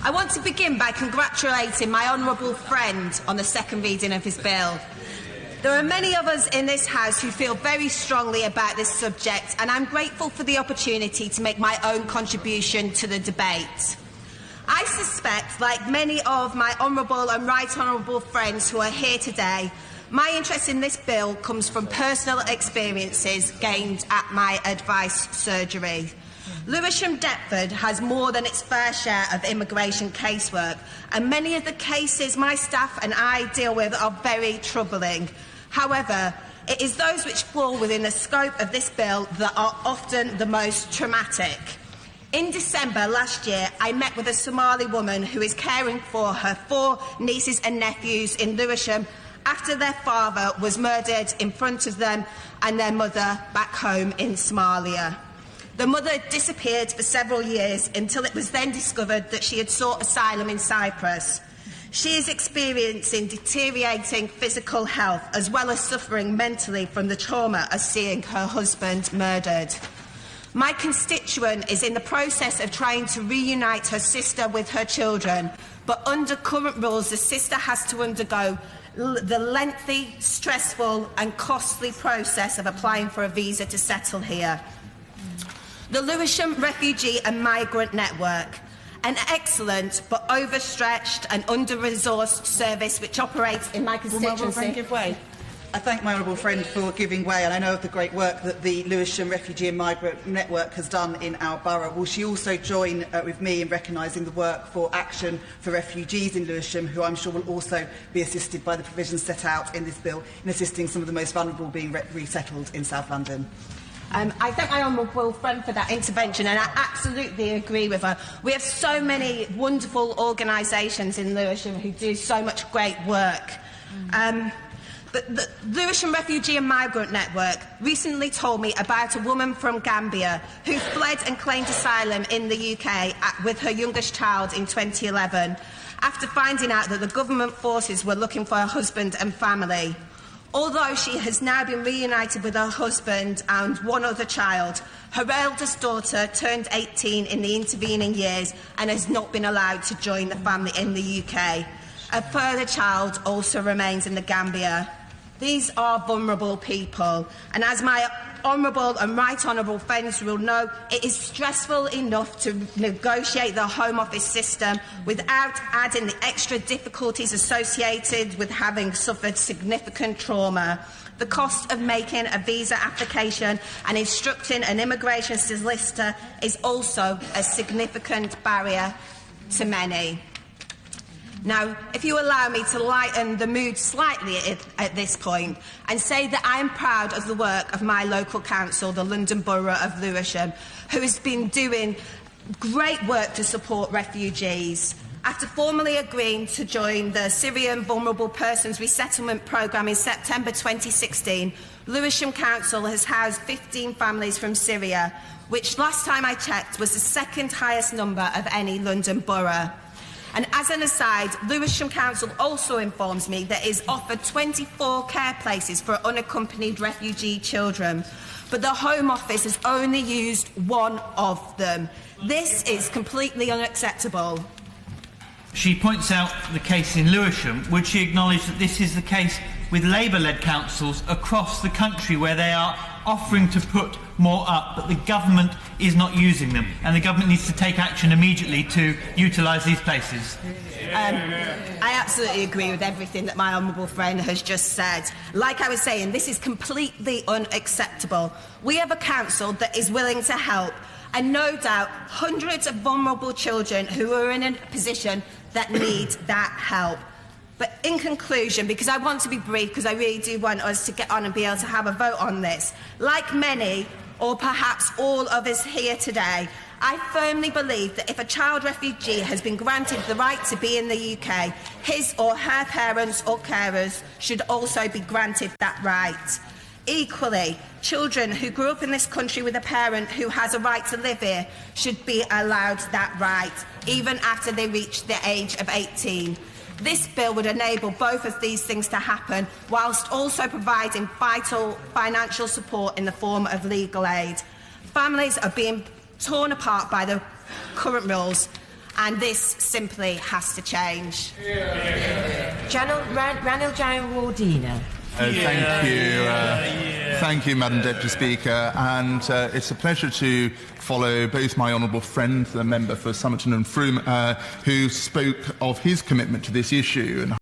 I want to begin by congratulating my honourable friend on the second reading of his bill. There are many of us in this House who feel very strongly about this subject, and I'm grateful for the opportunity to make my own contribution to the debate. I suspect, like many of my honourable and right honourable friends who are here today, my interest in this bill comes from personal experiences gained at my advice surgery. Lewisham Deptford has more than its fair share of immigration casework, and many of the cases my staff and I deal with are very troubling. However, it is those which fall within the scope of this bill that are often the most traumatic. In December last year, I met with a Somali woman who is caring for her 4 nieces and nephews in Lewisham after their father was murdered in front of them and their mother back home in Somalia. The mother disappeared for several years until it was then discovered that she had sought asylum in Cyprus. She is experiencing deteriorating physical health as well as suffering mentally from the trauma of seeing her husband murdered. My constituent is in the process of trying to reunite her sister with her children, but under current rules the sister has to undergo the lengthy, stressful and costly process of applying for a visa to settle here. The Lewisham Refugee and Migrant Network, an excellent but overstretched and under-resourced service which operates in my constituency. Give way. I thank my honourable friend for giving way, and I know of the great work that the Lewisham Refugee and Migrant Network has done in our borough. Will she also join with me in recognising the work for Action for Refugees in Lewisham, who I'm sure will also be assisted by the provisions set out in this bill in assisting some of the most vulnerable being resettled in South London? I thank my honourable friend for that intervention, and I absolutely agree with her. We have so many wonderful organisations in Lewisham who do so much great work. But the Lewisham Refugee and Migrant Network recently told me about a woman from Gambia who fled and claimed asylum in the UK with her youngest child in 2011 after finding out that the government forces were looking for her husband and family. Although she has now been reunited with her husband and one other child, her eldest daughter turned 18 in the intervening years and has not been allowed to join the family in the UK. A further child also remains in the Gambia. These are vulnerable people, and as my honourable and right honourable friends will know, it is stressful enough to negotiate the Home Office system without adding the extra difficulties associated with having suffered significant trauma. The cost of making a visa application and instructing an immigration solicitor is also a significant barrier to many. Now, if you allow me to lighten the mood slightly at this point and say that I am proud of the work of my local council, the London Borough of Lewisham, who has been doing great work to support refugees. After formally agreeing to join the Syrian Vulnerable Persons Resettlement Programme in September 2016, Lewisham Council has housed 15 families from Syria, which last time I checked was the second highest number of any London borough. And as an aside, Lewisham Council also informs me that it is offered 24 care places for unaccompanied refugee children, but the Home Office has only used 1 of them. This is completely unacceptable. She points out the case in Lewisham. Would she acknowledge that this is the case with Labour-led councils across the country where they are offering to put more up, but the government is not using them, and the government needs to take action immediately to utilise these places? I absolutely agree with everything that my honourable friend has just said. Like I was saying, this is completely unacceptable. We have a council that is willing to help, and no doubt hundreds of vulnerable children who are in a position that need that help. But in conclusion, because I want to be brief, because I really do want us to get on and be able to have a vote on this, like many, or perhaps all of us here today, I firmly believe that if a child refugee has been granted the right to be in the UK, his or her parents or carers should also be granted that right. Equally, children who grew up in this country with a parent who has a right to live here should be allowed that right, even after they reach the age of 18. This bill would enable both of these things to happen, whilst also providing vital financial support in the form of legal aid. Families are being torn apart by the current rules, and this simply has to change. Ranil Jayawardena. Thank you, Madam Deputy Speaker, and it's a pleasure to follow both my honourable friend, the member for Somerton and Frome, who spoke of his commitment to this issue. And